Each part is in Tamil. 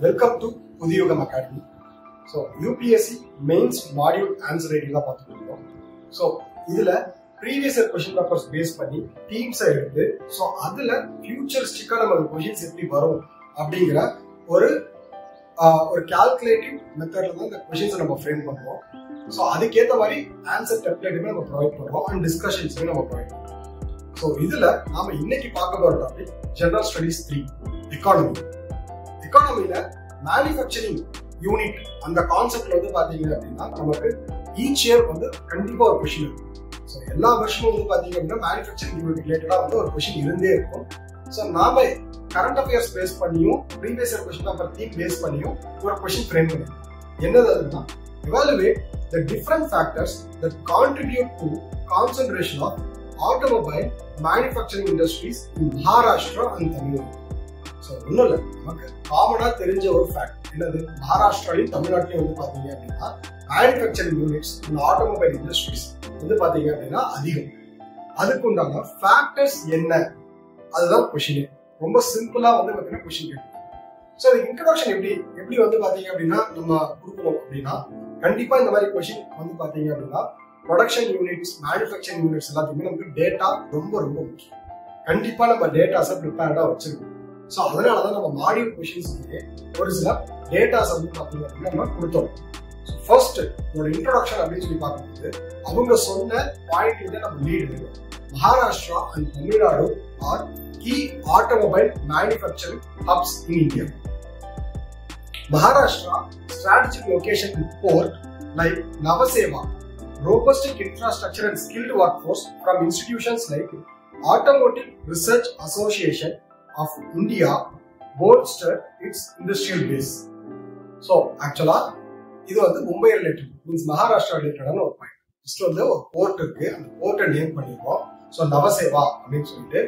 Welcome to Pudhiyugam Academy. So UPSC Mains Module Answer Writing la paathukom. So idhula previous year question papers base panni themes eduthu so adula futuristic nama questions eppadi varum அப்படிங்கற ஒரு calculative method la the questions நம்ம frame பண்ணுவோம். So அதுக்கு ஏத்த மாதிரி answer template நம்ம ப்ரொவைட் பண்றோம் and discussions நம்ம ப்ரொவைட் பண்றோம். So இதுல நாம இன்னைக்கு பார்க்க போற டாபிக் General Studies 3 Economy. எக்கானமில மேனுஃபேக்சரிங் யூனிட் அந்த கான்செப்ட்ல வந்து பாத்தீங்க அப்படின்னா நமக்கு ஈச் இயர் வந்து கண்டிப்பா ஒரு கொஸ்டின் இருக்கும். ஸோ எல்லா வருஷமும் வந்து பாத்தீங்க அப்படின்னா மேனுஃபேக்சரிங் யூனிட் ரிலேட்டடா வந்து ஒரு கொஸ்டின் இருந்தே இருக்கும். ஸோ நாம கரண்ட் அஃபேர்ஸ் பேஸ் பண்ணியும் previous year question paper theme base பண்ணியும் ஒரு கொஸ்டின் ஃப்ரேம் பண்ணிருக்கோம். என்னது அதுன்னா evaluate the different factors that contribute to concentration of automobile manufacturing industries in Maharashtra and Tamil Nadu. So ஒன்றும் இல்லை, நமக்கு காமனாக தெரிஞ்ச ஒரு ஃபேக்ட் என்னது, மகாராஷ்டிராலையும் தமிழ்நாட்டிலையும் வந்து பார்த்தீங்க அப்படின்னா மேனுஃபேக்சரிங் யூனிட்ஸ் இந்த ஆட்டோமொபைல் இண்டஸ்ட்ரீஸ் வந்து பார்த்தீங்க அப்படின்னா அதிகம். அதுக்கு உண்டான ஃபேக்டர்ஸ் என்ன, அதுதான் கொஸ்டின். ரொம்ப சிம்பிளா வந்து பார்த்தீங்கன்னா கொஸ்டின் கேட்கும். ஸோ அதுக்கு இன்ட்ரோடக்ஷன் எப்படி வந்து பார்த்தீங்க அப்படின்னா நம்ம கொடுக்கணும் அப்படின்னா கண்டிப்பா இந்த மாதிரி கொஸ்டின் வந்து பார்த்தீங்க அப்படின்னா ப்ரொடக்ஷன் யூனிட்ஸ் மேனுஃபேக்சரிங் யூனிட்ஸ் எல்லாத்தையுமே நமக்கு டேட்டா ரொம்ப ரொம்ப முக்கியம். கண்டிப்பா நம்ம டேட்டாஸை ப்ரிப்பேர்டா வச்சிருக்கோம். ஸோ அதனாலதான் நம்ம மாடியூல் கொஸ்டின்ஸ்லயே ஒரு சில டேட்டாஸ் வந்து பார்த்தீங்க அப்படின்னா நம்ம கொடுத்தோம். ஃபர்ஸ்ட் ஒரு இன்ட்ரோடக்ஷன் அப்படின்னு சொல்லி பார்க்கும்போது அவங்க சொன்ன பாயிண்ட் நம்ம லீட் இருக்கு. Maharashtra and Tamil Nadu are key automobile manufacturing hubs in India. Maharashtra strategic location in port like Navaseva, robust infrastructure and skilled workforce from institutions like Automotive Research Association of India bolster its industrial base. So actually இது வந்து மும்பை ரிலேட்டட் மீன்ஸ் மகாராஷ்டிரா ரிலேட்டடான ஒரு பாயிண்ட். ஃபர்ஸ்ட் வந்து ஒரு போர்ட் இருக்கு, அந்த போர்ட்டை நேம் பண்ணிருக்கோம். ஸோ நவசேவா அப்படின்னு சொல்லிட்டு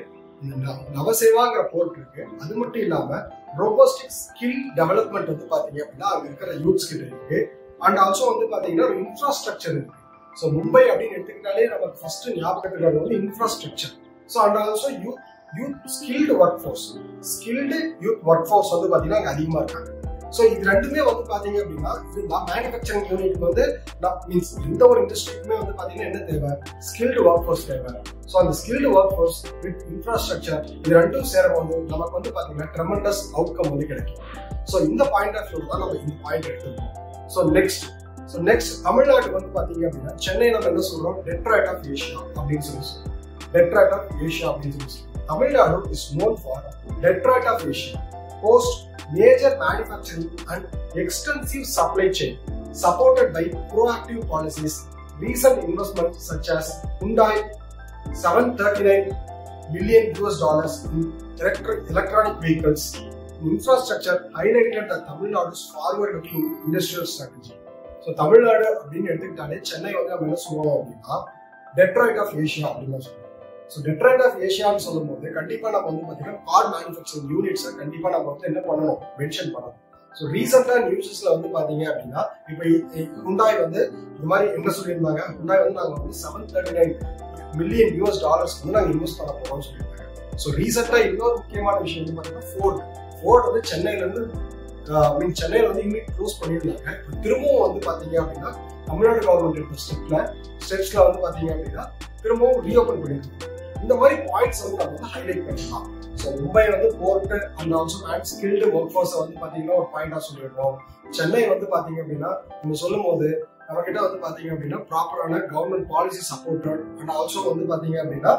நவசேவாங்கிற போர்ட் இருக்கு. அது மட்டும் இல்லாம ரோபோஸ்டிக் ஸ்கில் டெவலப்மெண்ட் வந்து பாத்தீங்க அப்படின்னா அங்க இருக்கிற யூத்ஸ் கிட்ட இருக்கு. அண்ட் ஆல்சோ வந்து பாத்தீங்கன்னா ஒரு இன்ஃப்ராஸ்ட்ரக்சர் இருக்கு. ஸோ மும்பை அப்படின்னு எடுத்துக்கிட்டாலே நமக்கு ஃபர்ஸ்ட் ஞாபகத்துக்கு வந்து infrastructure. So and also youth skilled work force, skilled youth work force வந்து பாத்தீங்கன்னா அங்க அதிகமா இருக்காங்க. ஸோ இது ரெண்டுமே வந்து பாத்தீங்க அப்படின்னா மேனுஃபேக்சரிங் யூனிட் வந்து மீன்ஸ் எந்த ஒரு இண்டஸ்ட்ரிக்குமே வந்து பாத்தீங்கன்னா என்ன தேவை, ஸ்கில்டு ஒர்க் ஃபோர்ஸ் தேவை. ஸோ அந்த skilled work force with infrastructure இது ரெண்டும் சேரும்போது நமக்கு வந்து பாத்தீங்கன்னா ட்ரெமெண்டஸ் அவுட்கம் வந்து கிடைக்கும். ஸோ இந்த பாயிண்ட் ஆஃப் வியூ தான் நம்ம இந்த பாயிண்ட் எடுத்துருக்கோம். ஸோ நெக்ஸ்ட் தமிழ்நாடு வந்து பாத்தீங்க அப்படின்னா சென்னை நம்ம என்ன சொல்றோம், டெட்ராய்ட் ஆஃப் ஏஷியா அப்படின்னு சொல்லி சொல்றோம். டெட்ராய்ட் ஆஃப் ஏஷியா அப்படின்னு சொல்லி சொல்றோம். Tamil Nadu is known for Detroit of Asia, host major manufacturing and extensive supply chain supported by proactive policies. Recent investments such as Hyundai $739 million in electronic vehicles infrastructure highlighted the Tamil Nadu's forward-looking industrial strategy. So Tamil Nadu அப்படின்னு எடுத்துக்கிட்டாலே சென்னை வந்து நம்ம என்ன சொல்லுவோம் அப்படின்னா டெட்ராய்ட் ஆஃப் ஏஷியா அப்படின்னு சொல்லுவோம். ஸோ டெட்ராய்ட் ஆஃப் ஏஷியான்னு சொல்லும் போது கண்டிப்பா நம்ம வந்து பாத்தீங்கன்னா கார் மேனுஃபேக்சரிங் யூனிட்ஸை கண்டிப்பா நம்ம வந்து என்ன பண்ணணும், மென்ஷன் பண்ணணும். ஸோ ரீசெண்டா நியூஸஸ்ல வந்து பாத்தீங்க அப்படின்னா இப்ப ஹுண்டாய் வந்து இந்த மாதிரி என்ன சொல்லியிருந்தாங்க, ஹுண்டாய் வந்து நாங்க வந்து $739 million வந்து நாங்க இன்வெஸ்ட் பண்ண போறோம்னு சொல்லியிருந்தாங்க. ஸோ ரீசெண்டா இன்னொரு முக்கியமான விஷயம் வந்து பாத்தீங்கன்னா ஃபோர்ட் வந்து சென்னையில வந்து யூனிட் க்ளோஸ் பண்ணியிருந்தாங்க. திரும்பவும் வந்து பாத்தீங்க அப்படின்னா தமிழ்நாடு கவர்மெண்ட் எடுத்த ஸ்டெப்ஸ்ல வந்து பாத்தீங்க அப்படின்னா திரும்பவும் ரீஓபன் பண்ணிருக்காங்க. இந்த மாதிரி பாயிண்ட்ஸ் வந்து நம்ம வந்து ஹைலைட் பண்ணலாம். ஸோ மும்பை வந்து port and also skilled work force வந்து பாத்தீங்கன்னா ஒரு பாயிண்டா சொல்லிடுறோம். சென்னை வந்து பாத்தீங்க அப்படின்னா நம்ம சொல்லும் போது நம்ம கிட்ட வந்து பாத்தீங்க அப்படின்னா ப்ராப்பரான government policy supported and also வந்து பாத்தீங்க அப்படின்னா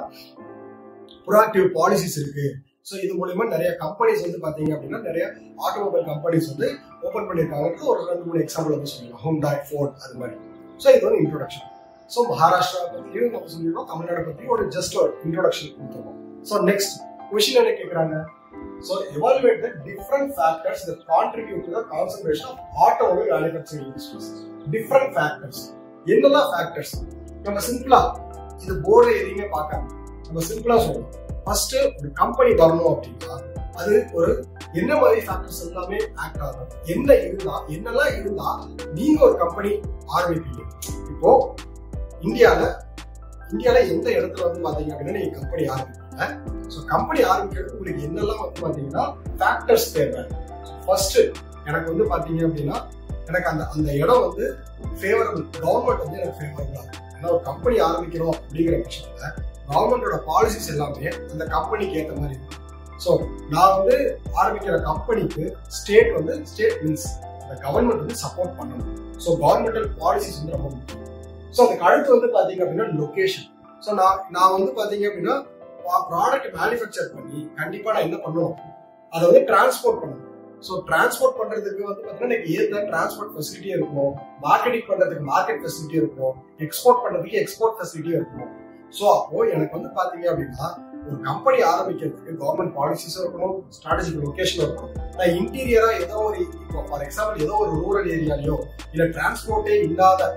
ப்ரோஆக்டிவ் பாலிசிஸ் இருக்கு. ஸோ இது மூலமா நிறைய கம்பெனிஸ் வந்து பாத்தீங்க அப்படின்னா நிறைய ஆட்டோமொபைல் கம்பெனிஸ் வந்து ஓபன் பண்ணியிருக்காங்க. ஒரு 2-3 எக்ஸாம்பிள் வந்து சொல்லலாம், ஹுண்டாய், ஃபோர்ட் அது மாதிரி. ஸோ இது வந்து இன்ட்ரோடக்ஷன். ஸோ மகாராஷ்டிரா பத்தியும் நம்ம சொல்லிடுறோம், தமிழ்நாடு பத்தியும் ஒரு ஜஸ்ட் ஒரு இன்ட்ரோடக்ஷன் கொடுத்துருவோம். ஸோ நெக்ஸ்ட் கொஸ்டின் என்ன கேட்கறாங்க, so evaluate the different factors that contribute to the concentration of automobile manufacturing industries. Different factors என்னெல்லாம் ஃபேக்டர்ஸ், நம்ம சிம்பிளா இது போர்டு எதையுமே பார்க்காம நம்ம சிம்பிளா சொல்லலாம். ஃபர்ஸ்ட் ஒரு கம்பெனி வரணும் அப்படின்னா அது ஒரு என்ன மாதிரி ஃபேக்டர்ஸ் எல்லாமே ஆக்ட் ஆகும், என்னெல்லாம் இருந்தா நீங்க ஒரு கம்பெனி ஆரம்பிப்பீங்க. இப்போ இந்தியால எந்த இடத்துல வந்து பாத்தீங்க அப்படின்னா நீங்க கம்பெனி ஆரம்பிப்பீங்க, பட்சத்துல ஸோ கம்பெனி ஆரம்பிக்கிறது உங்களுக்கு என்னெல்லாம் வந்து பாத்தீங்கன்னா ஃபேக்டர்ஸ் தேவை. ஃபர்ஸ்ட் எனக்கு வந்து பாத்தீங்க அப்படின்னா எனக்கு அந்த இடம் வந்து ஃபேவரபிள், கவர்மெண்ட் வந்து எனக்கு ஃபேவரபிளா இருக்கும். ஏன்னா ஒரு கம்பெனி ஆரம்பிக்கிறோம் அப்படிங்கிற பட்சத்துல கவர்மெண்டோட பாலிசிஸ் எல்லாமே அந்த கம்பெனிக்கு ஏற்ற மாதிரி இருக்கும். ஸோ நான் வந்து ஆரம்பிக்கிற கம்பெனிக்கு ஸ்டேட் மீன்ஸ் இந்த கவர்மெண்ட் வந்து சப்போர்ட் பண்ணணும். ஸோ கவர்மெண்டல் பாலிசிஸ் வந்து ரொம்ப முக்கியம். ஸோ அதுக்கு அடுத்து வந்து பாத்தீங்க அப்படின்னா லொகேஷன். ஸோ நான் வந்து பாத்தீங்க அப்படின்னா ப்ராடக்ட் மேனுஃபேக்சர் பண்ணி கண்டிப்பா நான் என்ன பண்ணுவோம், அதை வந்து டிரான்ஸ்போர்ட் பண்ணணும். ஸோ டிரான்ஸ்போர்ட் பண்றதுக்கு வந்து பாத்தீங்கன்னா எனக்கு ஏற்ற டிரான்ஸ்போர்ட் ஃபெசிலிட்டியும் இருக்கும், மார்க்கெட்டிங் பண்றதுக்கு மார்க்கெட் ஃபெசிலிட்டியும் இருக்கும், எக்ஸ்போர்ட் பண்றதுக்கு எக்ஸ்போர்ட் ஃபெசிலிட்டியும் இருக்கும். ஸோ அப்போ எனக்கு வந்து பாத்தீங்க அப்படின்னா ஒரு கம்பெனி ஆரம்பிக்கிறதுக்கு கவர்மெண்ட் பாலிசிஸும் இருக்கணும், ஸ்ட்ராட்டஜிக் லொகேஷனும் இருக்கணும். நான் இன்டீரியரா ஏதோ ஒரு இப்போ ஃபார் எக்ஸாம்பிள் ஏதோ ஒரு ரூரல் ஏரியாலயோ இல்ல டிரான்ஸ்போர்ட்டே இல்லாத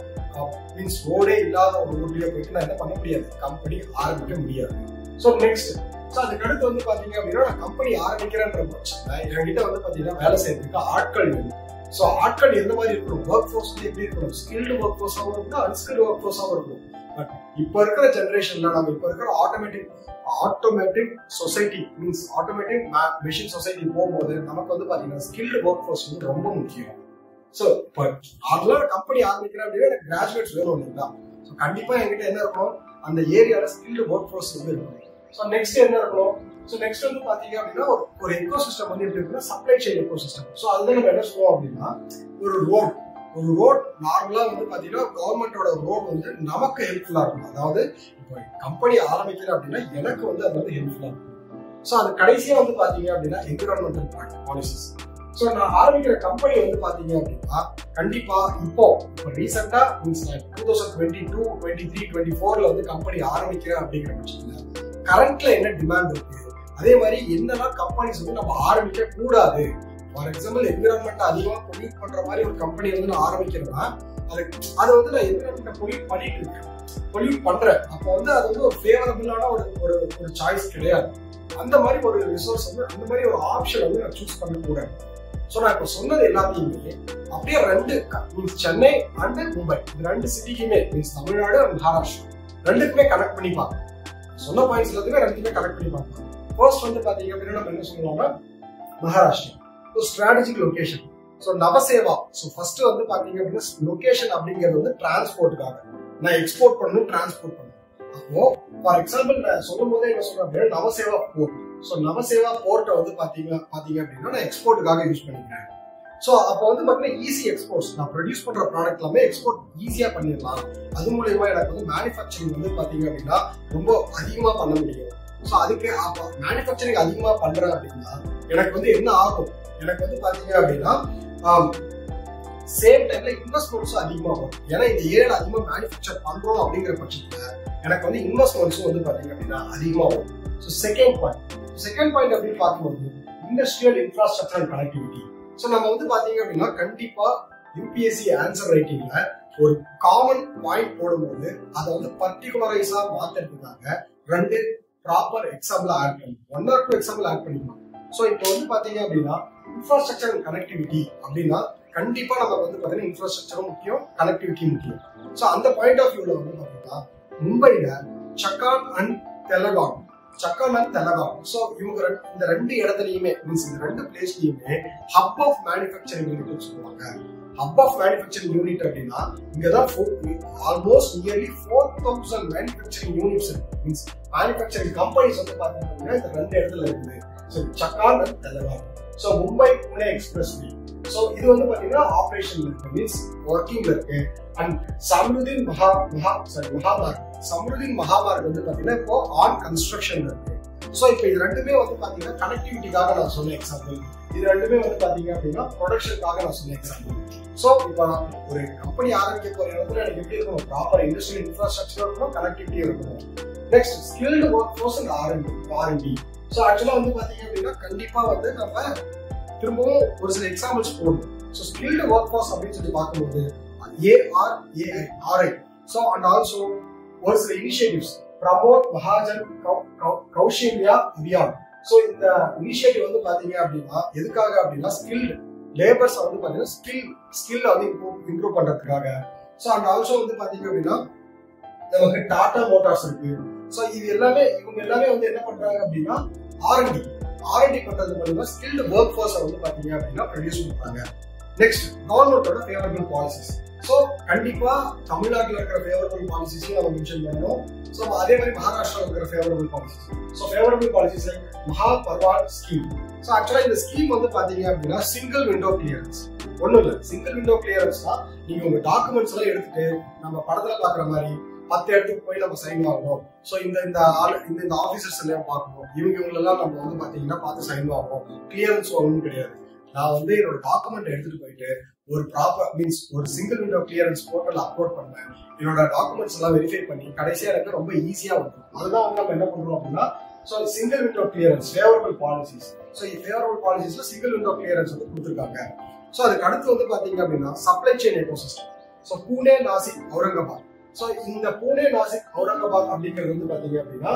மீன்ஸ் ரோடே இல்லாத ஒரு ஊர்லயோ போயிட்டு நான் என்ன பண்ண முடியாது, கம்பெனி ஆரம்பிக்க முடியாது. ஸோ நெக்ஸ்ட் அதுக்கு அடுத்து வந்து பாத்தீங்க அப்படின்னா நான் கம்பெனி ஆரம்பிக்கிறேன்ற பட்சத்துல என்கிட்ட வந்து பாத்தீங்கன்னா வேலை செய்யறதுக்கு ஆட்கள் வேணும். ஸோ ஆட்கள் எந்த மாதிரி இருக்கணும், ஒர்க் ஃபோர்ஸ் வந்து எப்படி இருக்கணும், ஸ்கில்டு ஒர்க் ஃபோர்ஸாகவும் இருக்கணும், அன்ஸ்கில்டு ஒர்க் ஃபோர்ஸாகவும் இருக்கணும். பட் இப்ப இருக்கிற ஜெனரேஷன்ல நம்ம இப்ப இருக்கிற automatic society means automatic machine society போகும்போது நமக்கு வந்து பாத்தீங்கன்னா ஸ்கில்டு ஒர்க் ஃபோர்ஸ் வந்து ரொம்ப முக்கியம். ஸோ இப்போ நார்மலா கம்பெனி ஆரம்பிக்கிறேன் அப்படின்னா எனக்கு கிராஜுவேட்ஸ் வேணும் இல்லைங்களா. ஸோ கண்டிப்பா என்கிட்ட என்ன இருக்கணும், அந்த ஏரியால ஸ்கில்டு ஒர்க் ஃபோர்ஸ் வந்து இருக்கணும். ஸோ நெக்ஸ்ட் என்ன இருக்கணும், ஸோ நெக்ஸ்ட் வந்து பாத்தீங்க அப்படின்னா ஒரு எக்கோ சிஸ்டம் வந்து எப்படி இருக்குன்னா supply chain echo system. So அதுதான் நம்ம என்ன சொல்லுவோம் அப்படின்னா ஒரு ரோட் நார்மலா வந்து பாத்தீங்கன்னா கவர்மெண்டோட ரோட் வந்து நமக்கு ஹெல்ப்ஃபுல்லா இருக்கும். அதாவது இப்போ கம்பெனி ஆரம்பிக்கிறேன் அப்படின்னா எனக்கு வந்து அது வந்து ஹெல்ப்ஃபுல்லா இருக்கும். ஸோ அது கடைசியா வந்து பாத்தீங்க அப்படின்னா என்விரான்மெண்டல் பாலிசிஸ். ஸோ நான் ஆரம்பிக்கிற கம்பெனி வந்து பாத்தீங்க அப்படின்னா கண்டிப்பா இப்போ ரீசெண்டா மீன்ஸ் 2022, 23, 24ல வந்து கம்பெனி ஆரம்பிக்கிறேன் அப்படிங்கிற பட்சத்துல கரண்ட்ல என்ன டிமாண்ட் இருக்கு, அதே மாதிரி என்னெல்லாம் கம்பெனிஸ் வந்து நம்ம ஆரம்பிக்க கூடாது. ஃபார் எக்ஸாம்பிள் என்விரான்மெண்ட் அதிகமா பொல்யூட் பண்ற மாதிரி ஒரு கம்பெனி வந்து நான் ஆரம்பிக்கிறேன்னா அது வந்து நான் என்விரான்மெண்ட் பொல்யூட் பண்றேன், அப்போ வந்து அது வந்து ஒரு ஃபேவரபிளான ஒரு சாய்ஸ் கிடையாது. அந்த மாதிரி ஒரு ரிசோர்ஸ் வந்து அந்த மாதிரி ஒரு ஆப்ஷன் வந்து நான் சூஸ் பண்ண கூடாது. ஸோ நான் இப்போ சொன்னது எல்லாத்தையுமே அப்படியே ரெண்டு மீன்ஸ் சென்னை அண்ட் மும்பை இந்த ரெண்டு சிட்டிக்குமே மீன்ஸ் தமிழ்நாடு அண்ட் மகாராஷ்டிரா ரெண்டுக்குமே கனெக்ட் பண்ணி பார்க்கணும். சொன்ன பாயிண்ட்ஸ் எல்லாத்தையுமே ரெண்டுக்குமே கனெக்ட் பண்ணி பார்க்கலாம். ஃபர்ஸ்ட் வந்து பாத்தீங்க அப்படின்னா நம்ம என்ன சொல்லுவோம்னா Maharashtra. So strategic location. So Nhava Sheva. So first வந்து பாத்தீங்க அப்படின்னா லொகேஷன் அப்படிங்கிறது வந்து டிரான்ஸ்போர்ட்டுக்காக நான் எக்ஸ்போர்ட் பண்ணணும், டிரான்ஸ்போர்ட் பண்ணணும். அப்போ ஃபார் எக்ஸாம்பிள் நான் சொல்லும் போதே என்ன சொல்றேன் அப்படின்னா நவசேவா போர்ட். ஸோ நவசேவா போர்ட்டை வந்து பாத்தீங்க அப்படின்னா நான் எக்ஸ்போர்ட்டுக்காக யூஸ் பண்ணிக்கிறேன். ஸோ அப்போ வந்து பாத்தீங்கன்னா ஈஸி எக்ஸ்போர்ட்ஸ், நான் ப்ரொடியூஸ் பண்ற ப்ராடக்ட் எல்லாமே எக்ஸ்போர்ட் ஈஸியா பண்ணிடலாம். அது மூலயமா எனக்கு வந்து மேனுஃபேக்சரிங் வந்து பாத்தீங்க அப்படின்னா ரொம்ப அதிகமா பண்ண முடியும். ஸோ அதுக்கு மேனுஃபேக்சரிங் அதிகமா பண்றேன் அப்படின்னா எனக்கு வந்து என்ன ஆகும், எனக்கு வந்து பாத்தீங்க அப்படின்னா சேம் டைம்ல இன்வெஸ்ட்மெண்ட்ஸும் அதிகமா வரும். ஏன்னா இந்த ஏரியால அதிகமா மேனுஃபேக்சர் பண்றோம் அப்படிங்கிற பட்சத்துல எனக்கு வந்து இன்வெஸ்ட்மெண்ட்ஸும் வந்து பாத்தீங்க அப்படின்னா அதிகமா வரும். ஸோ செகண்ட் பாயிண்ட் அப்படின்னு பார்க்கும்போது industrial infrastructure and connectivity. So நம்ம வந்து பாத்தீங்க அப்படின்னா கண்டிப்பா யூபிஎஸ்சி ஆன்சர் ரைட்டிங்ல ஒரு காமன் பாயிண்ட் போடும்போது அதை வந்து பர்டிகுலரைஸா மாத்துறதுக்காக ரெண்டு ப்ராப்பர் எக்ஸாம்பிள் ஆட் பண்ணி 1 or 2 எக்ஸாம்பிள் ஆட் பண்ணிக்கலாம். ஸோ இப்போ வந்து பாத்தீங்க அப்படின்னா இன்ஃப்ராஸ்ட்ரக்சர் அண்ட் கனெக்டிவிட்டி அப்படின்னா கண்டிப்பா நமக்கு வந்து பாத்தீங்கன்னா இன்ஃப்ராஸ்ட்ரக்சரும் முக்கியம், கனெக்டிவிட்டி முக்கியம். ஸோ அந்த பாயிண்ட் ஆஃப் வியூல வந்து பாத்தீங்கன்னா மும்பைல சக்கான் அண்ட் தெலங்கான். ஸோ இவங்க இந்த ரெண்டு இடத்துலயுமே மீன்ஸ் இந்த ரெண்டு பிளேஸ்லயுமே ஹப் ஆஃப் மேனுஃபேக்சரிங் யூனிட் சொல்லுவாங்க. ஹப் ஆஃப் மேனுஃபேக்சரிங் யூனிட் அப்படின்னா இங்கதான் almost nearly 4000 manufacturing units means manufacturing companies வந்து பாத்தீங்கன்னா இந்த ரெண்டு இடத்துல இருக்குது. So Chakan and Talegaon. So Mumbai Pune expressway. So இது வந்து பாத்தீங்கன்னா ஆபரேஷன்ல இருக்கு மீன்ஸ் ஒர்க்கிங்ல இருக்கு. அண்ட் சம்ருதீன் மகாமார்க் வந்து பாத்தீங்கன்னா இப்போ ஆன் கன்ஸ்ட்ரக்ஷன்ல இருக்கு. ஸோ இப்போ இது ரெண்டுமே வந்து பாத்தீங்கன்னா கனெக்டிவிட்டிக்காக நான் சொன்ன எக்ஸாம்பிள், இது ரெண்டுமே வந்து பாத்தீங்க அப்படின்னா ப்ரொடக்ஷனுக்காக நான் சொன்ன எக்ஸாம்பிள். ஸோ இப்போ நான் ஒரு கம்பெனி ஆரம்பிக்க போற இடத்துல எனக்கு எப்படி இருக்கணும், ப்ராப்பர் இண்டஸ்ட்ரியல் இன்ஃப்ராஸ்ட்ரக்சர் இருக்கணும், கனெக்டிவிட்டி இருக்கணும். Next skilled work force and R&D. So ஆக்சுவலா வந்து பாத்தீங்க அப்படின்னா கண்டிப்பா வந்து நம்ம திரும்பவும் ஒரு சில எக்ஸாம்பிள்ஸ் போடணும். ஸோ ஸ்கில்டு ஒர்க் ஃபோர்ஸ் அப்படின்னு சொல்லி பார்க்கும்போது ARAI. ஸோ அண்ட் ஆல்சோ ஒரு சில இனிஷியேட்டிவ்ஸ் பிரமோத் மகாஜன் கௌஷல்யா அபியான். ஸோ இந்த இனிஷியேட்டிவ் வந்து பாத்தீங்க அப்படின்னா எதுக்காக அப்படின்னா ஸ்கில்டு லேபர்ஸ் வந்து பாத்தீங்கன்னா ஸ்கில் வந்து இம்ப்ரூவ் பண்றதுக்காக. ஸோ அண்ட் ஆல்சோ வந்து பாத்தீங்க அப்படின்னா நமக்கு டாடா மோட்டார்ஸ் இருக்கு, சோ இது எல்லாமே இவங்க எல்லாமே வந்து என்ன பண்றாங்க அப்படின்னா ஆர்என்டி பண்றது மூலமா ஸ்கில்டு ஒர்க் ஃபோர்ஸை வந்து பாத்தீங்க அப்படின்னா ப்ரொடியூஸ் பண்றாங்க. நெக்ஸ்ட் கவர்மெண்டோட ஃபேவரபிள் பாலிசிஸ். ஸோ கண்டிப்பா தமிழ்நாட்டில் இருக்கிற ஃபேவரபிள் பாலிசிஸையும் நம்ம மென்ஷன் பண்ணணும். ஸோ அதே மாதிரி மகாராஷ்டிராவில் இருக்கிற favourable policies. So favourable policies like மகா பர்வால் ஸ்கீம். ஸோ ஆக்சுவலா இந்த ஸ்கீம் வந்து பாத்தீங்க அப்படின்னா சிங்கிள் விண்டோ கிளியரன்ஸ். ஒன்றும் இல்லை, சிங்கிள் விண்டோ கிளியரன்ஸ் தான். நீங்க உங்க டாக்குமெண்ட்ஸ் எல்லாம் எடுத்துட்டு நம்ம படத்துல பாக்குற மாதிரி 10 இடத்துக்கு போய் நம்ம சைன் வாங்கணும். ஸோ இந்த ஆபீசர்ஸ் எல்லாம் பார்க்கணும், இவங்களெல்லாம் நம்ம வந்து பாத்தீங்கன்னா பார்த்து சைன் வாங்கணும். கிளியரன்ஸ் ஒன்றும் கிடையாது. நான் வந்து என்னோட டாக்குமெண்ட் எடுத்துட்டு போயிட்டு ஒரு ப்ராப்பர் மீன்ஸ் ஒரு single window clearance portal upload பண்ணேன். என்னோட டாக்குமெண்ட்ஸ் எல்லாம் வெரிஃபை பண்ணி கடைசியா எனக்கு ரொம்ப ஈஸியா வந்துடும். அதுதான் வந்து நம்ம என்ன பண்றோம் அப்படின்னா so single window clearance favourable policies. So favourable பாலிசிஸ்ல சிங்கிள் விண்டோ கிளியரன்ஸ் வந்து கொடுத்துருக்காங்க. ஸோ அதுக்கு அடுத்து வந்து பாத்தீங்க அப்படின்னா supply chain ecosystem. So Pune, Nashik, Aurangabad. So இந்த பூனே, நாசிக், அவுரங்காபாத் அப்படிங்கிறது வந்து பாத்தீங்க அப்படின்னா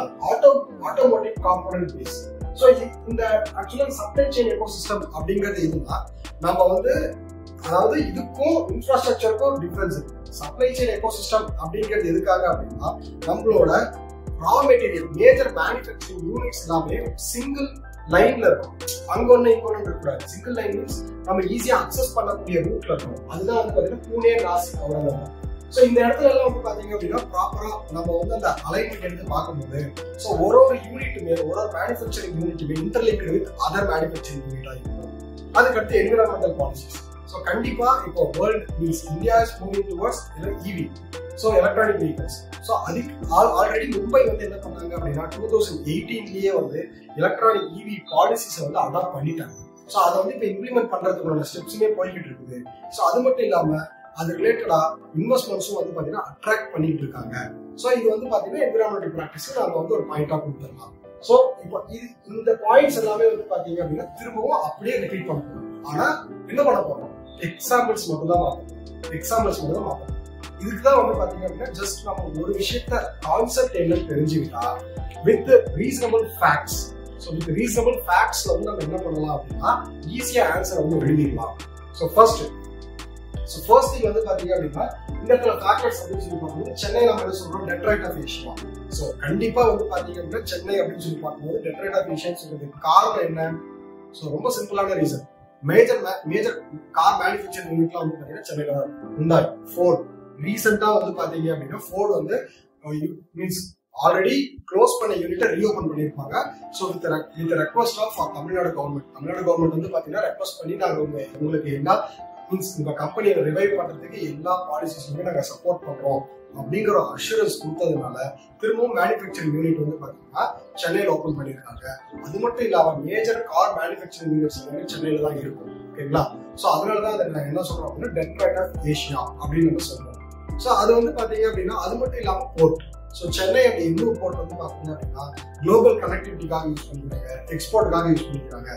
ஆட்டோமோட்டிவ் காம்போனன்ட் பேஸ். ஸோ இந்த ஆக்சுவலா சப்ளை செயின் எக்கோசிஸ்டம் அப்படிங்கிறது இதுதான். நம்ம வந்து அதாவது இதுக்கும் இன்ஃப்ராஸ்ட்ரக்சருக்கும் டிஃபரன்ஸ் இருக்கு. சப்ளை செயின் எக்கோசிஸ்டம் அப்படிங்கிறது எதுக்காக அப்படின்னா நம்மளோட raw material major manufacturing units எல்லாமே சிங்கிள் லைன்ல இருக்கும். அங்க ஒண்ணு இங்க ஒண்ணு இருக்கக்கூடாது. சிங்கிள் லைன் மீன்ஸ் நம்ம ஈஸியா அக்சஸ் பண்ணக்கூடிய ரூட்ல இருக்கும். அதுதான் வந்து பாத்தீங்கன்னா பூனே, நாசிக், அவுரங்காபாத். ஸோ இந்த இடத்துல எல்லாம் வந்து பாத்தீங்க அப்படின்னா ப்ராப்பரா நம்ம வந்து அந்த அலைன்மெண்ட் எடுத்து பார்க்கும்போது ஸோ ஒரு யூனிட்டுமே ஒரு மேனுஃபேக்சரிங் யூனிட்டுமே இன்டர்லிங்க்டு வித் அதர் மேனுஃபேக்சரிங் யூனிட்டா இருக்கும். அதுக்கடுத்து என்விரான்மெண்டல் பாலிசிஸ். ஸோ கண்டிப்பா இப்போ world means India is moving towards EV. So electronic vehicles. So அதுக்கு ஆல்ரெடி மும்பை வந்து என்ன பண்ணாங்க அப்படின்னா 2018லயே வந்து எலக்ட்ரானிக் இவி பாலிசிஸை வந்து அடாப்ட் பண்ணிட்டாங்க. ஸோ அதை வந்து இப்போ இம்ப்ளிமெண்ட் பண்றதுக்கான ஸ்டெப்ஸுமே போய்கிட்டு இருக்குது. ஸோ அது மட்டும் இல்லாம அது ரிலேட்டடா இன்வெஸ்ட்மெண்ட்ஸும் வந்து பாத்தீங்கன்னா அட்ராக்ட் பண்ணிட்டு இருக்காங்க. ஸோ இது வந்து பாத்தீங்கன்னா என்விரான்மெண்டல் ப்ராக்டிஸ் நம்ம வந்து ஒரு பாயிண்டா கொடுத்துடலாம். ஸோ இப்போ இந்த பாயிண்ட்ஸ் எல்லாமே வந்து பாத்தீங்க அப்படின்னா திரும்பவும் அப்படியே ரிப்பீட் பண்ண போறோம். ஆனா என்ன பண்ண போறோம், எக்ஸாம்பிள்ஸ் மட்டும் தான் மாற்றணும். இதுக்குதான் வந்து பாத்தீங்க அப்படின்னா ஜஸ்ட் நம்ம ஒரு விஷயத்த கான்செப்ட் என்னன்னு தெரிஞ்சுக்கிட்டா with reasonable facts. So with reasonable ஃபேக்ட்ஸ்ல வந்து நம்ம என்ன பண்ணலாம் அப்படின்னா ஈஸியா ஆன்சர் வந்து எழுதிடலாம். ஸோ ஃபர்ஸ்ட் திங் வந்து பாத்தீங்க அப்படின்னா இந்த இடத்துல ஃபேக்டர்ஸ் அப்படின்னு சொல்லி பார்க்கும்போது சென்னை நம்ம என்ன சொல்றோம், டெட்ராய்ட் ஆஃப் ஏஷியா. ஸோ கண்டிப்பா வந்து பாத்தீங்க அப்படின்னா சென்னை அப்படின்னு சொல்லி பார்க்கும்போது டெட்ராய்ட் ஆஃப் ஏஷியான்னு சொல்றதுக்கு காரணம் என்ன? ஸோ ரொம்ப சிம்பிளான ரீசன், மேஜர் கார் மேனுஃபேக்சரிங் யூனிட்லாம் வந்து பாத்தீங்கன்னா சென்னையில தான் ஹுண்டாய், ஃபோர்ட். ரீசெண்டா வந்து பாத்தீங்க அப்படின்னா ஃபோர்ட் வந்து மீன்ஸ் ஆல்ரெடி க்ளோஸ் பண்ண யூனிட்டை ரீஓபன் பண்ணியிருப்பாங்க. So with request of Tamil Nadu government வந்து பாத்தீங்கன்னா ரெக்வஸ்ட் பண்ணி நாங்கள் உங்களுக்கு என்ன மீன்ஸ் உங்க கம்பெனியை ரிவைவ் பண்றதுக்கு எல்லா பாலிசிஸுமே நாங்க சப்போர்ட் பண்றோம் அப்படிங்கிற அஷூரன்ஸ் கொடுத்ததுனால திரும்பவும் மேனுஃபேக்சரிங் யூனிட் வந்து பாத்தீங்கன்னா சென்னையில ஓபன் பண்ணிருக்காங்க. அது மட்டும் இல்லாம மேஜர் கார் மேனுஃபேக்சரிங் யூனிட்ஸ் வந்து சென்னையில தான் இருக்கும். ஓகேங்களா? ஸோ அதனாலதான் அதை நாங்க என்ன சொல்றோம் அப்படின்னா டெட்ராய்ட் ஆஃப் ஏஷியா அப்படின்னு நம்ம சொல்றோம். ஸோ அது வந்து பாத்தீங்க அப்படின்னா அது மட்டும் இல்லாம போர்ட். ஸோ சென்னை அப்படி இன்னொரு போர்ட் வந்து பாத்தீங்க அப்படின்னா குளோபல் கனெக்டிவிட்டிக்காக யூஸ் பண்ணிக்கிறாங்க, எக்ஸ்போர்ட்டுக்காக யூஸ் பண்ணிக்கிறாங்க.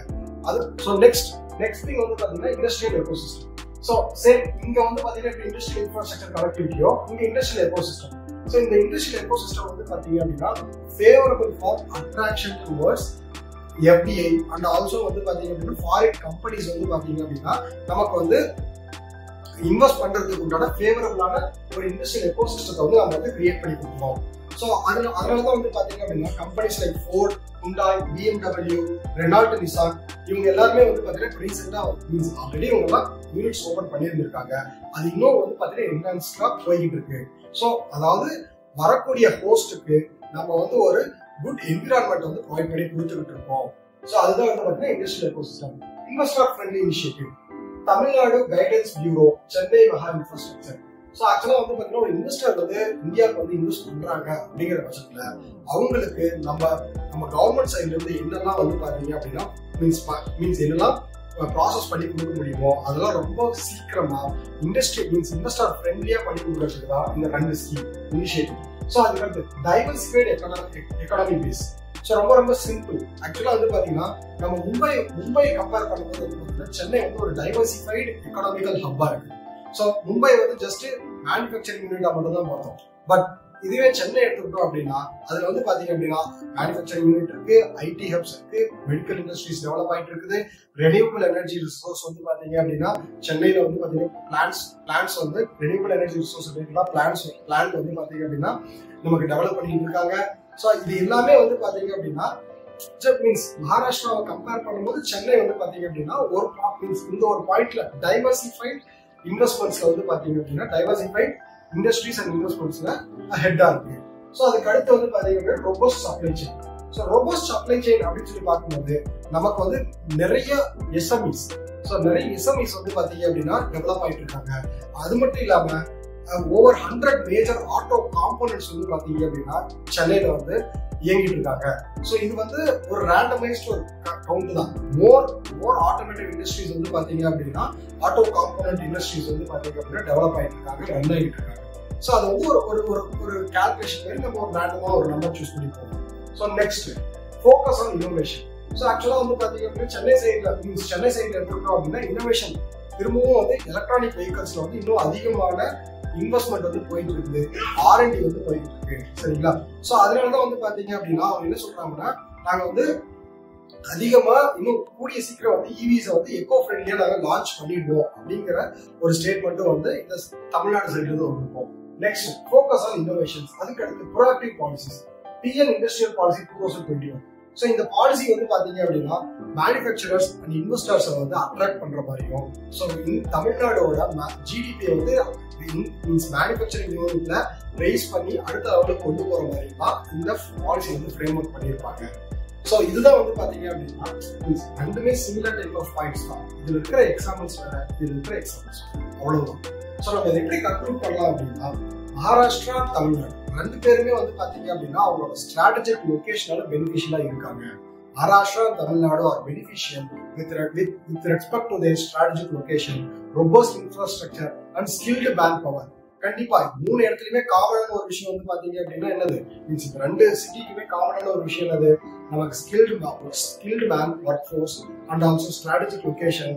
அது ஸோ நெக்ஸ்ட் திங் வந்து பாத்தீங்கன்னா இண்டஸ்ட்ரியல் எக்கோசிஸ்டம். ஸோ சேம் இங்க வந்து பாத்தீங்கன்னா இண்டஸ்ட்ரியல் இன்ஃப்ராஸ்ட்ரக்சர் கனெக்டிவிட்டியோ இங்க இண்டஸ்ட்ரியல் எக்கோசிஸ்டம். ஸோ இந்த இண்டஸ்ட்ரியல் எக்கோசிஸ்டம் வந்து பாத்தீங்க அப்படின்னா favourable for attraction towards FDI and also வந்து பாத்தீங்க அப்படின்னா ஃபாரின் கம்பெனிஸ் வந்து பாத்தீங்க அப்படின்னா நமக்கு வந்து இன்வெஸ்ட் பண்றதுக்கு உண்டான ஃபேவரபிளான ஒரு இண்டஸ்ட்ரியல் எக்கோசிஸ்டத்தை வந்து நம்ம வந்து கிரியேட் பண்ணி கொடுத்துருவோம். ஸோ அதனாலதான் வந்து பாத்தீங்க அப்படின்னா companies like Ford, Hyundai, BMW, Renault, Nissan இவங்க எல்லாருமே வந்து பாத்தீங்கன்னா ரீசெண்டா மீன்ஸ் ஆல்ரெடி இவங்க எல்லாம் யூனிட்ஸ் ஓபன் பண்ணியிருந்திருக்காங்க. அது இன்னும் வந்து பாத்தீங்கன்னா என்ஹான்ஸ்டா போய்கிட்டு இருக்கு. ஸோ அதாவது வரக்கூடிய ஹோஸ்டுக்கு நம்ம வந்து ஒரு குட் என்விரான்மெண்ட் வந்து ப்ரொவைட் பண்ணி கொடுத்துக்கிட்டு இருக்கோம். ஸோ அதுதான் வந்து பாத்தீங்கன்னா industrial ecosystem. Investor friendly initiative, Tamil Nadu guidance bureau, Chennai மகா இன்ஃப்ராஸ்ட்ரக்சர். ஸோ ஆக்சுவலா வந்து பாத்தீங்கன்னா ஒரு இன்வெஸ்டர் வந்து இந்தியாவுக்கு வந்து இன்வெஸ்ட் பண்றாங்க அப்படிங்கிற பட்சத்துல அவங்களுக்கு நம்ம கவர்மெண்ட் சைட்ல இருந்து என்னெல்லாம் வந்து பாத்தீங்க அப்படின்னா மீன்ஸ் என்னெல்லாம் ப்ராசஸ் பண்ணி கொடுக்க முடியுமோ அதெல்லாம் ரொம்ப சீக்கிரமா இன்வெஸ்டர் ஃப்ரெண்ட்லியா பண்ணி கொடுக்கறதுக்கு தான் இந்த 2 ஸ்கீம் இனிஷியேட்டிவ். ஸோ அதுக்கு டைவர்சிஃபைடு எக்கானமி பேஸ். ஸோ ரொம்ப சிம்பிள். ஆக்சுவலா வந்து பாத்தீங்கன்னா நம்ம மும்பை கம்பேர் பண்ணும்போது வந்து பாத்தீங்கன்னா சென்னை வந்து ஒரு டைவர்சிஃபைடு எக்கனாமிக்கல் ஹப்பா இருக்கு. ஸோ மும்பை வந்து ஜஸ்ட் மேனுஃபேக்சரிங் யூனிட்டா மட்டும் தான் பார்த்தோம். பட் இதுவே சென்னை எடுத்துக்கிட்டோம் அப்படின்னா அதுல வந்து பாத்தீங்க அப்படின்னா மேனுஃபேக்சரிங் யூனிட் இருக்கு, ஐடி ஹப்ஸ் இருக்கு, மெடிக்கல் இண்டஸ்ட்ரீஸ் டெவலப் ஆயிட்டு இருக்குது, ரெனியூபிள் எனர்ஜி ரிசோர்ஸ் வந்து பாத்தீங்க அப்படின்னா சென்னையில வந்து பாத்தீங்கன்னா பிளான்ஸ் வந்து ரெனியூபிள் எனர்ஜி ரிசோர்ஸ் பிளான்ட் வந்து பாத்தீங்க அப்படின்னா நமக்கு டெவலப் பண்ணிட்டு இருக்காங்க. ஸோ இது எல்லாமே வந்து பாத்தீங்க அப்படின்னா மீன்ஸ் மகாராஷ்டிராவை கம்பேர் பண்ணும்போது சென்னை வந்து பாத்தீங்க அப்படின்னா ஒரு மீன்ஸ் இந்த ஒரு பாயிண்ட்ல டைவர்சிஃபைட் இன்வெஸ்ட்மெண்ட்ஸ்ல வந்து பாத்தீங்க அப்படின்னா டைவர்சிஃபைட் இண்டஸ்ட்ரீஸ் அண்ட் இன்வெஸ்ட்மெண்ட்ஸ்ல ஹெட்டா இருக்கு. ஸோ அதுக்கு அடுத்து வந்து பாத்தீங்க அப்படின்னா robust supply chain. So robust supply chain அப்படின்னு சொல்லி பார்க்கும்போது நமக்கு வந்து நிறைய எஸ்எம்இஸ் நிறைய எஸ்எம்இஸ் வந்து பாத்தீங்க அப்படின்னா டெவலப் ஆயிட்டு இருக்காங்க. அது மட்டும் இல்லாம ஓவர் 100 மேஜர் ஆட்டோ காம்போனன்ட்ஸ் வந்து பாத்தீங்க அப்படின்னா சென்னையில வந்து இயங்கிட்டு இருக்காங்க. ஸோ இது வந்து ஒரு ரேண்டமைஸ்ட் ஒரு கவுண்ட் தான். மோர் ஆட்டோமேட்டிவ் இண்டஸ்ட்ரீஸ் வந்து பாத்தீங்க அப்படின்னா ஆட்டோ காம்போனன்ட் இண்டஸ்ட்ரீஸ் வந்து பாத்தீங்க அப்படின்னா டெவலப் ஆயிட்டு இருக்காங்க, ரன் ஆகிட்டு இருக்காங்க. ஸோ அது வந்து ஒரு கால்குலேஷன் மாதிரி நம்ம ஒரு ரேண்டமா ஒரு நம்பர் சூஸ் பண்ணி போகணும். So next focus on innovation. So ஆக்சுவலா வந்து பாத்தீங்க அப்படின்னா சென்னை சைட்ல எடுத்துக்கிட்டோம் அப்படின்னா இன்னோவேஷன் திரும்பவும் வந்து எலக்ட்ரானிக் வெஹிக்கல்ஸ்ல வந்து இன்னும் அதிகமான இன்வெஸ்ட்மெண்ட் வந்து போயிட்டு இருக்குது, R&D வந்து போயிட்டு இருக்கு. சரிங்களா? ஸோ அதனாலதான் வந்து பாத்தீங்க அப்படின்னா அவங்க என்ன சொல்றாங்கன்னா நாங்க வந்து அதிகமா இன்னும் கூடிய சீக்கிரம் வந்து இவிஸை வந்து எக்கோ ஃப்ரெண்ட்லியா நாங்க லான்ச் பண்ணிடுவோம் அப்படிங்கிற ஒரு ஸ்டேட்மெண்ட்டும் வந்து இந்த தமிழ்நாடு சைட்ல இருந்து வந்திருக்கோம். Next focus on innovations. அதுக்கு அடுத்து proactive policies. PN industrial policy 2021. So இந்த பாலிசி வந்து பாத்தீங்க அப்படின்னா மேனுஃபேக்சரர்ஸ் அண்ட் இன்வெஸ்டர்ஸை வந்து அட்ராக்ட் பண்ற மாதிரியும், ஸோ தமிழ்நாடோட ஜிடிபியை வந்து மேனுஃபேக்சரிங் யூனிட்ல ரைஸ் பண்ணி அடுத்த லெவலுக்கு கொண்டு போற மாதிரி தான் இந்த பாலிசி வந்து ஃப்ரேம் ஒர்க் பண்ணியிருப்பாங்க. ஸோ இதுதான் வந்து பாத்தீங்க அப்படின்னா ரெண்டுமே சிமிலர் டைப் ஆஃப் பாயிண்ட்ஸ் தான். இதுல இருக்கிற எக்ஸாம்பிள்ஸ் வேற, இதுல இருக்கிற எக்ஸாம்பிள்ஸ் அவ்வளவுதான். ஸோ நம்ம இதை எப்படி கன்க்ளூட் பண்ணலாம் அப்படின்னா மகாராஷ்டிரா, தமிழ்நாடு ரெண்டு பேருமே வந்து பாத்தீங்க அப்படின்னா அவங்களோட ஸ்ட்ராட்டஜிக் லொகேஷனால பெனிஃபிஷியலா இருக்காங்க. Maharashtra and Tamil Nadu are beneficial with respect to their strategic location, robust infrastructure and skilled manpower. கண்டிப்பா மூணு இடத்துலயுமே காமனான ஒரு விஷயம் வந்து பாத்தீங்க அப்படின்னா என்னது மீன்ஸ் ரெண்டு சிட்டிக்குமே காமனான ஒரு விஷயம் என்னது நமக்கு skilled man work force and also strategic location,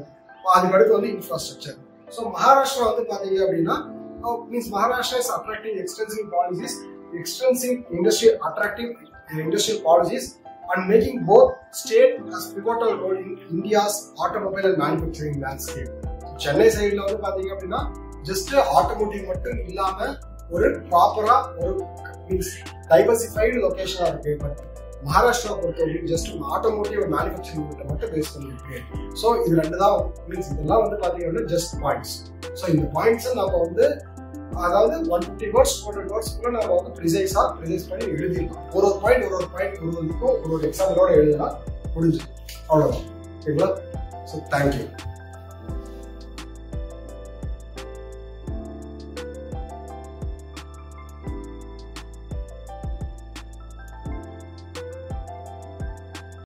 அதுக்கு அடுத்து வந்து இன்ஃப்ராஸ்ட்ரக்சர். ஸோ மகாராஷ்டிரா வந்து பாத்தீங்க அப்படின்னா means Maharashtra is attracting extensive industrial policies and making both state as pivotal role in India's automobile and manufacturing landscape. Chennai side la வந்து பாத்தீங்க அப்படின்னா just automotive மட்டும் இல்லாம ஒரு ப்ராப்பரா ஒரு மீன்ஸ் டைவர்சிஃபைடு லொகேஷனா இருக்கு. பட் மகாராஷ்டிரா பொறுத்தவரைக்கும் ஜஸ்ட் ஆட்டோமோட்டிவ் மேனுஃபேக்சரிங் மட்டும் பேஸ் பண்ணிருக்கு. ஸோ இது ரெண்டு தான் மீன்ஸ் இதெல்லாம் வந்து பாத்தீங்கன்னா ஜஸ்ட் பாயிண்ட்ஸ். ஸோ இந்த பாயிண்ட்ஸ் நம்ம வந்து அதாவது 150 words 200 words நம்ம வந்து ப்ரிசைஸ் பண்ணி எழுதிடலாம். ஒரு பாயிண்ட் ஒரு எக்ஸாம்பிளோட எழுதலாம், முடிஞ்சு அவ்வளவுதான். ஓகேங்களா? So thank you.